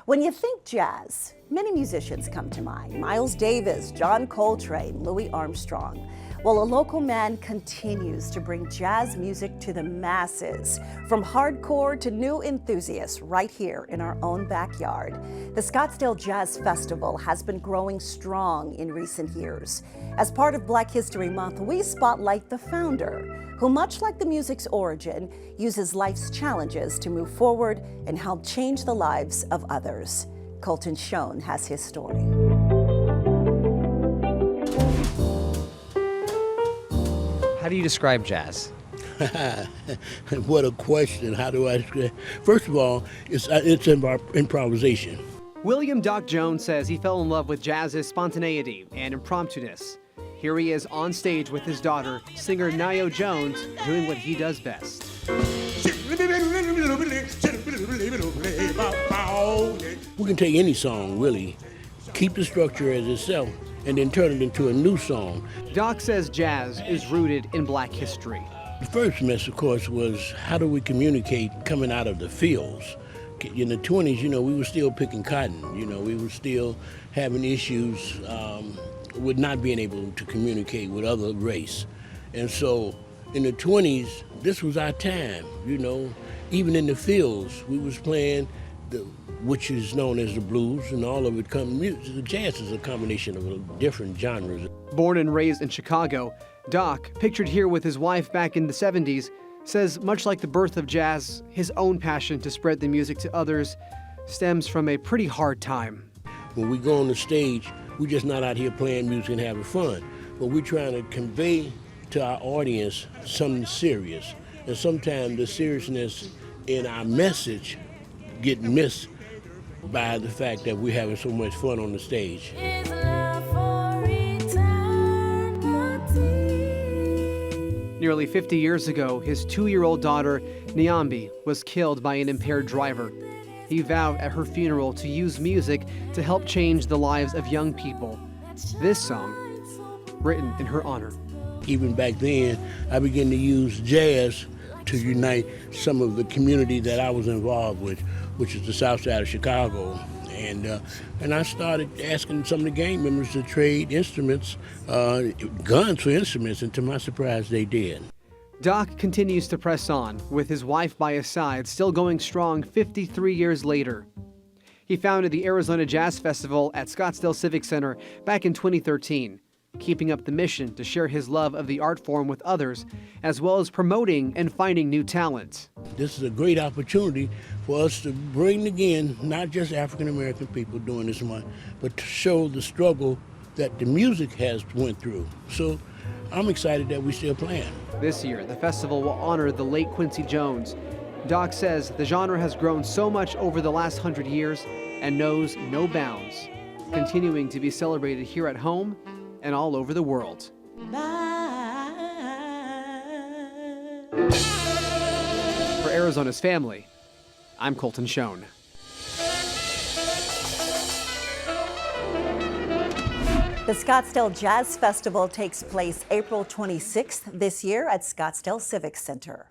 When you think jazz, many musicians come to mind. Miles Davis, John Coltrane, Louis Armstrong. Well, a local man continues to bring jazz music to the masses, from hardcore to new enthusiasts right here in our own backyard. The Scottsdale Jazz Festival has been growing strong in recent years. As part of Black History Month, we spotlight the founder, who, much like the music's origin, uses life's challenges to move forward and help change the lives of others. Colton Schoen has his story. How do you describe jazz? What a question. How do I describe? First of all, it's improvisation. William Doc Jones says he fell in love with jazz's spontaneity and impromptu-ness. Here he is on stage with his daughter, singer Nio Jones, doing what he does best. We can take any song, really, keep the structure as itself, and then turn it into a new song. Doc says jazz is rooted in Black history. The first mess, of course, was how do we communicate coming out of the fields? In the 20s, we were still picking cotton. We were still having issues with not being able to communicate with other race. And so in the 20s, this was our time, Even in the fields, we was playing which is known as the blues, and all of it the jazz is a combination of different genres. Born and raised in Chicago, Doc, pictured here with his wife back in the 70s, says much like the birth of jazz, his own passion to spread the music to others stems from a pretty hard time. When we go on the stage, we're just not out here playing music and having fun, but we're trying to convey to our audience something serious. And sometimes the seriousness in our message get missed by the fact that we're having so much fun on the stage. Nearly 50 years ago, his 2-year-old daughter, Nyambi, was killed by an impaired driver. He vowed at her funeral to use music to help change the lives of young people. This song, written in her honor. Even back then, I began to use jazz to unite some of the community that I was involved with, which is the south side of Chicago. And I started asking some of the gang members to trade instruments, guns for instruments, and to my surprise, they did. Doc continues to press on, with his wife by his side, still going strong 53 years later. He founded the Arizona Jazz Festival at Scottsdale Civic Center back in 2013, keeping up the mission to share his love of the art form with others, as well as promoting and finding new talent. This is a great opportunity for us to bring again not just African American people doing this month, but to show the struggle that the music has went through. So I'm excited that we're still playing. This year, the festival will honor the late Quincy Jones. Doc says the genre has grown so much over the last 100 years and knows no bounds, continuing to be celebrated here at home and all over the world. For Arizona's Family, I'm Colton Schoen. The Scottsdale Jazz Festival takes place April 26th this year at Scottsdale Civic Center.